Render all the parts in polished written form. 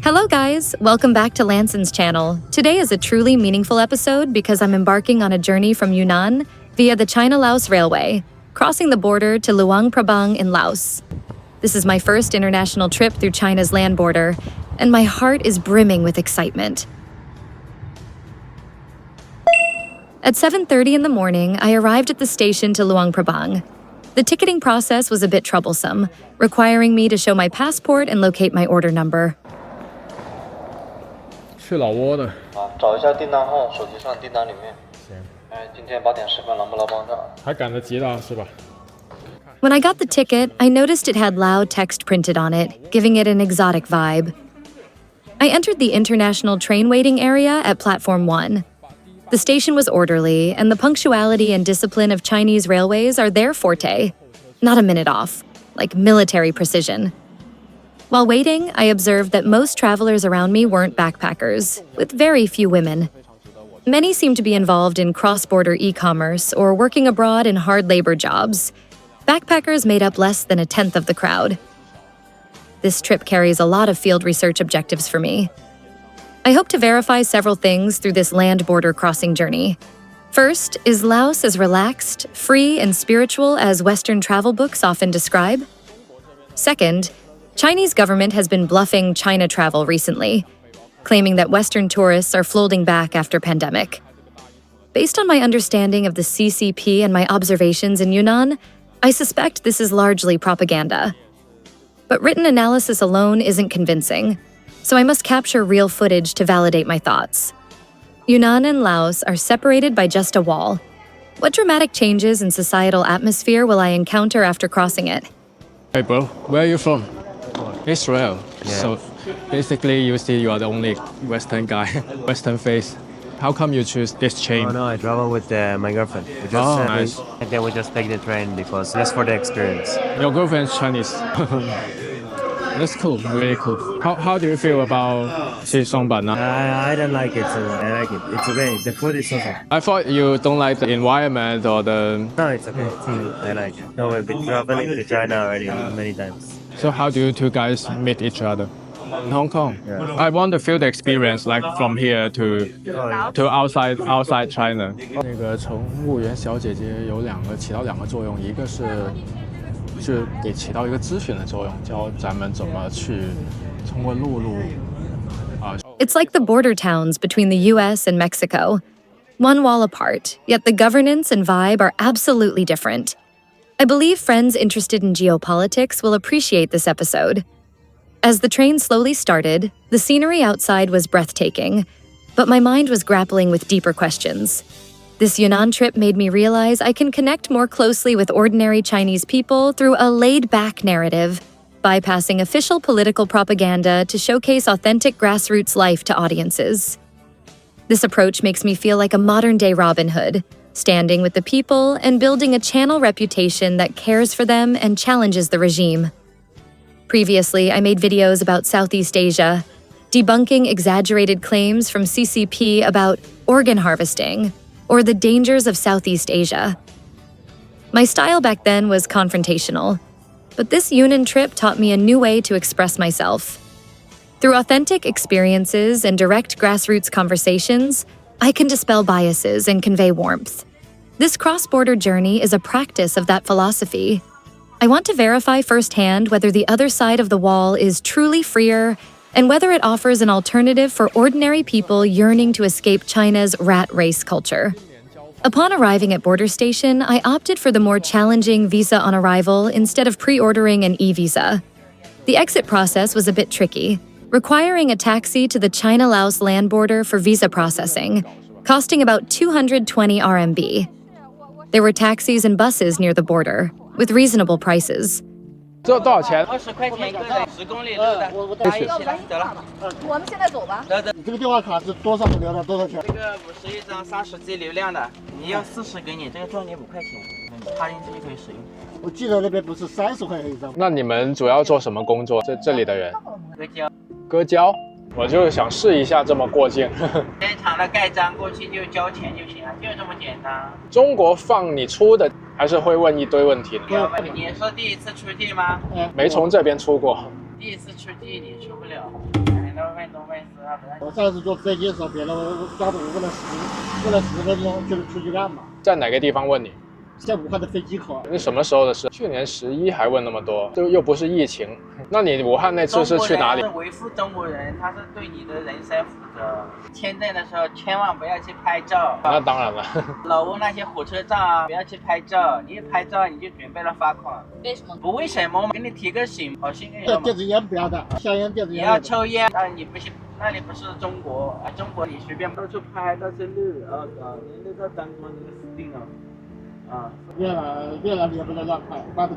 Hello guys, welcome back to Lanson's channel. Today is a truly meaningful episode because I'm embarking on a journey from Yunnan via the China-Laos Railway, crossing the border to Luang Prabang in Laos. This is my first international trip through China's land border, and my heart is brimming with excitement. At 7:30 in the morning, I arrived at the station to Luang Prabang. The ticketing process was a bit troublesome, requiring me to show my passport and locate my order number. 去老挝的。找一下订单号，手机上订单里面。行。今天8点10分，能不能帮到？还赶得及的是吧？ When I got the ticket, I noticed it had Lao text printed on it, giving it an exotic vibe. I entered the international train waiting area at Platform 1. The station was orderly, and the punctuality and discipline of Chinese railways are their forte. Not a minute off, like military precision. While waiting, I observed that most travelers around me weren't backpackers, with very few women. Many seemed to be involved in cross-border e-commerce or working abroad in hard labor jobs. Backpackers made up less than a tenth of the crowd. This trip carries a lot of field research objectives for me. I hope to verify several things through this land border crossing journey. First, is Laos as relaxed, free, and spiritual as Western travel books often describe? Second, Chinese government has been bluffing China travel recently, claiming that Western tourists are floating back after pandemic. Based on my understanding of the CCP and my observations in Yunnan, I suspect this is largely propaganda. But written analysis alone isn't convincing, so I must capture real footage to validate my thoughts. Yunnan and Laos are separated by just a wall. What dramatic changes in societal atmosphere will I encounter after crossing it? Hey bro, where are you from? Israel. Yeah. So basically you see you are the only Western guy, Western face. How come you choose this chain? Oh no, I travel with my girlfriend. We just, nice. and then we just take the train because just for the experience. Your girlfriend's Chinese. That's cool, really cool. How do you feel about Songban? I don't like it, so I like it. It's okay. The food is okay. I thought you don't like the environment or the... No, it's okay. I like it. No, we've been traveling to China already many times. So how do you two guys meet each other? In Hong Kong. Yeah. I want to feel the experience, like from here to outside China. 那个乘务员小姐姐有起到两个作用，一个是给起到一个咨询的作用，教咱们怎么去通过陆路。It's like the border towns between the US and Mexico. One wall apart, yet the governance and vibe are absolutely different. I believe friends interested in geopolitics will appreciate this episode. As the train slowly started, the scenery outside was breathtaking, but my mind was grappling with deeper questions. This Yunnan trip made me realize I can connect more closely with ordinary Chinese people through a laid-back narrative, bypassing official political propaganda to showcase authentic grassroots life to audiences. This approach makes me feel like a modern-day Robin Hood, standing with the people and building a channel reputation that cares for them and challenges the regime. Previously, I made videos about Southeast Asia, debunking exaggerated claims from CCP about organ harvesting or the dangers of Southeast Asia. My style back then was confrontational, but this Yunnan trip taught me a new way to express myself. Through authentic experiences and direct grassroots conversations, I can dispel biases and convey warmth. This cross-border journey is a practice of that philosophy. I want to verify firsthand whether the other side of the wall is truly freer and whether it offers an alternative for ordinary people yearning to escape China's rat race culture. Upon arriving at border station, I opted for the more challenging visa on arrival instead of pre-ordering an e-visa. The exit process was a bit tricky, requiring a taxi to the China-Laos land border for visa processing, costing about 220 RMB. There were taxis and buses near the border, with reasonable prices. 这多少钱？20块钱一个人，10公里路的，打一起来，得了。我们现在走吧。你这个电话卡是多少流量？多少钱？这个51张30G 流量的，你要40给你，这个赚你5块钱，插进去就可以使用。我记得那边不是30块钱一张。那你们主要做什么工作？这里的人？割胶。割胶？我就想试一下这么过境。现场的盖章过去就交钱就行了，就这么简单。中国放你出的，还是会问一堆问题的。你是第一次出境吗？没从这边出过。第一次出境你出不了。问东问西啊，不让我上次坐飞机的时候，别人抓着我问了10分钟，就是出去干嘛？在哪个地方问你？在武汉的飞机口。那什么时候的事？去年11还问那么多，就又不是疫情。那你武汉那次是去哪里？中国人是维护中国人，他是对你的人身负责。签证的时候千万不要去拍照。那当然了。老挝那些火车站啊，不要去拍照，你一拍照你就准备了罚款。为什么？不为什么，给你提个醒，好幸运嘛。电子烟不要的，香烟、电子烟。你要抽烟，那你不行，那里不是中国啊！中国你随便到处拍，到处录，你那个当官那个死定了。越南你也不能乱拍，把它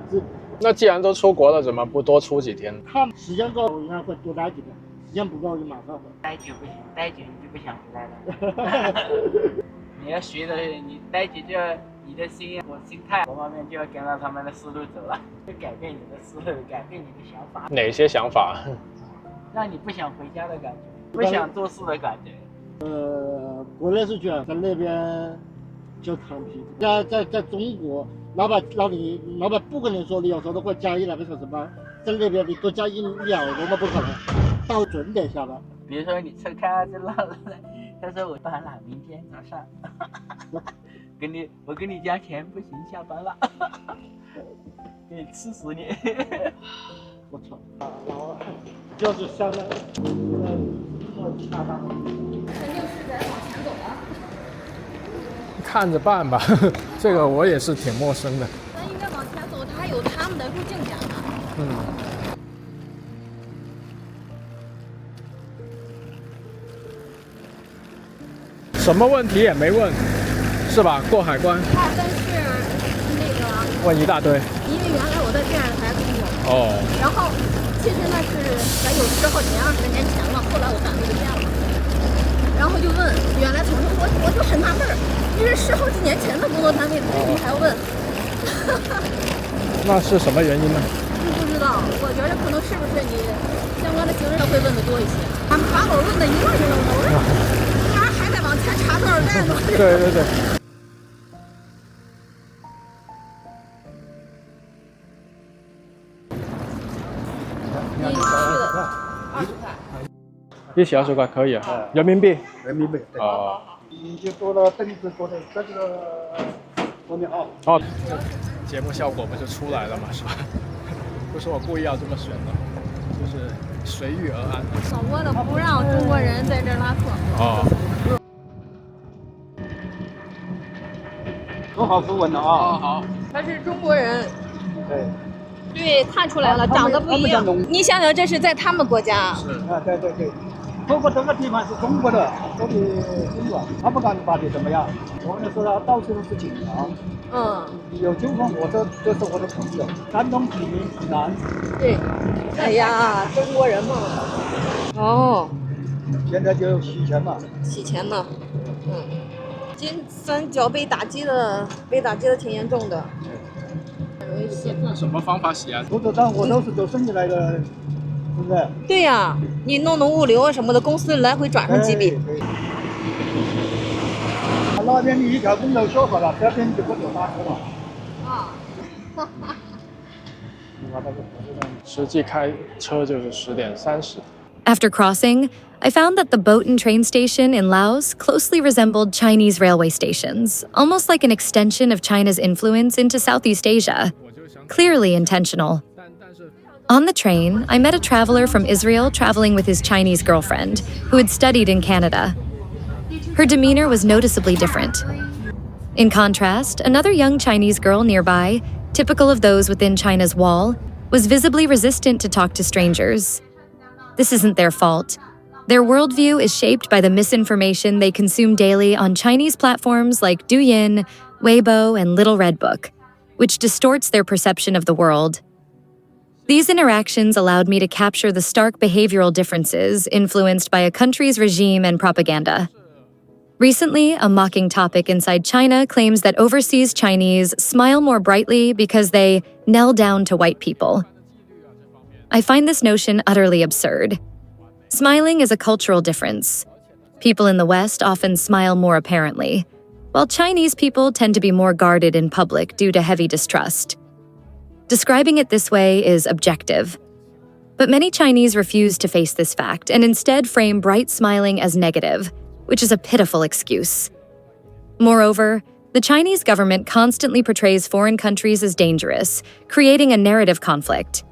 那既然都出国了，怎么不多出几天？看时间够，应该会多待几天；时间不够就马上回。待久不行，待久你就不想回来了。你要学的，你待久就要你的心态各方面就要跟着他们的思路走了，就改变你的思路，改变你的想法。哪些想法？让你不想回家的感觉，不想做事的感觉。国内是卷，在那边就躺平。在中国，老板不跟你说，你有时候都会加1-2个小时班，在那边你多加1-2个都不可能，到准点下班。比如说你车开到这了，他说我班了，明天早上，我跟你加钱不行，下班了，给你吃死你。我操！然后就是相当于恰当。肯定是得往前走了。看着办吧，这个我也是挺陌生的。咱应该往前走，它有他们的入境点的。什么问题也没问，是吧？过海关。但是那个问一大堆。因为原来我在电视台工作。然后其实那是咱有10好几年、20年前了，后来我单位就变了。然后就问，原来同事我就很纳闷儿，你是10好几年前的工作单位，为什么还要问？那是什么原因呢？不知道，我觉得可能是不是你相关的行政会问的多一些。他们把我问的一愣一愣的，我说这玩意儿还得往前查多少代呢？对。你去的20块。一起20块可以啊，人民币。人民币。哦。你就坐到凳子坐在这个后面啊。哦，节目效果不就出来了嘛，是吧？不是我故意要这么选的，就是随遇而安。老挝的不让中国人在这儿拉客。做好符文了啊。好。他是中国人。对。对，看出来了，长得不一样。你想想，这是在他们国家。是啊，对。不过这个地方是中国的，这里中国，他不敢把你怎么样。我跟你说，他到处都是警察。有纠纷，这是我的朋友，山东济宁济南。对。哎呀，中国人嘛。哦。现在就洗钱嘛。洗钱嘛。金三角被打击的挺严重的。那什么方法洗啊？不知道，我都是做生意来的，是不是？对呀，你弄物流什么的，公司来回转上几笔。那边你一条公路修好了，这边就不走大车了。实际开车就是10点30。After crossing, I found that the boat and train station in Laos closely resembled Chinese railway stations, almost like an extension of China's influence into Southeast Asia. Clearly intentional. On the train, I met a traveler from Israel traveling with his Chinese girlfriend, who had studied in Canada. Her demeanor was noticeably different. In contrast, another young Chinese girl nearby, typical of those within China's wall, was visibly resistant to talk to strangers. This isn't their fault. Their worldview is shaped by the misinformation they consume daily on Chinese platforms like Douyin, Weibo, and Little Red Book, which distorts their perception of the world. These interactions allowed me to capture the stark behavioral differences influenced by a country's regime and propaganda. Recently, a mocking topic inside China claims that overseas Chinese smile more brightly because they kneel down to white people. I find this notion utterly absurd. Smiling is a cultural difference. People in the West often smile more apparently, while Chinese people tend to be more guarded in public due to heavy distrust. Describing it this way is objective. But many Chinese refuse to face this fact and instead frame bright smiling as negative, which is a pitiful excuse. Moreover, the Chinese government constantly portrays foreign countries as dangerous, creating a narrative conflict.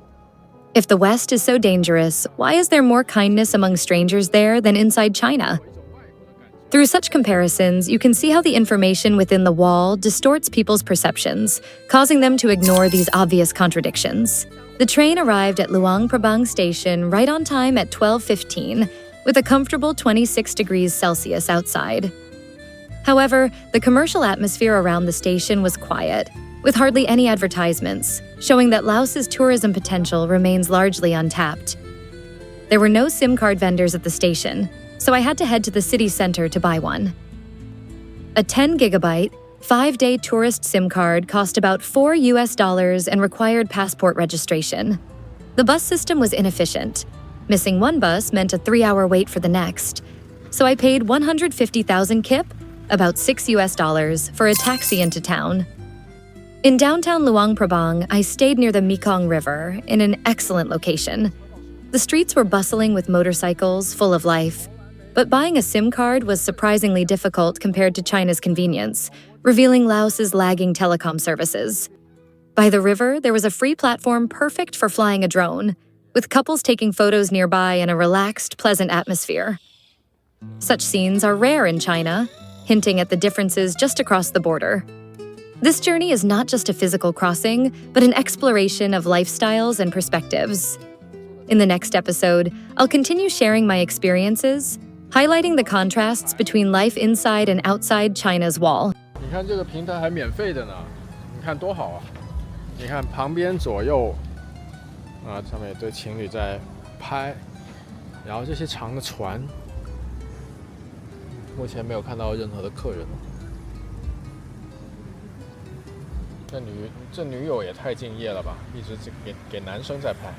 If the West is so dangerous, why is there more kindness among strangers there than inside China? Through such comparisons, you can see how the information within the wall distorts people's perceptions, causing them to ignore these obvious contradictions. The train arrived at Luang Prabang station right on time at 12:15, with a comfortable 26 degrees Celsius outside. However, the commercial atmosphere around the station was quiet, with hardly any advertisements, showing that Laos's tourism potential remains largely untapped. There were no SIM card vendors at the station, so I had to head to the city center to buy one. A 10-gigabyte, 5-day tourist SIM card cost about $4 and required passport registration. The bus system was inefficient. Missing one bus meant a 3-hour wait for the next. So I paid 150,000 kip, about $6, for a taxi into town. In downtown Luang Prabang, I stayed near the Mekong River in an excellent location. The streets were bustling with motorcycles, full of life. But buying a SIM card was surprisingly difficult compared to China's convenience, revealing Laos's lagging telecom services. By the river, there was a free platform perfect for flying a drone, with couples taking photos nearby in a relaxed, pleasant atmosphere. Such scenes are rare in China, hinting at the differences just across the border. This journey is not just a physical crossing, but an exploration of lifestyles and perspectives. In the next episode, I'll continue sharing my experiences, highlighting the contrasts between life inside and outside China's wall. 你看这个平台还免费的呢，你看多好啊！你看旁边左右，上面有对情侣在拍，然后这些长的船，目前没有看到任何的客人。这女友也太敬业了吧，一直给男生在拍。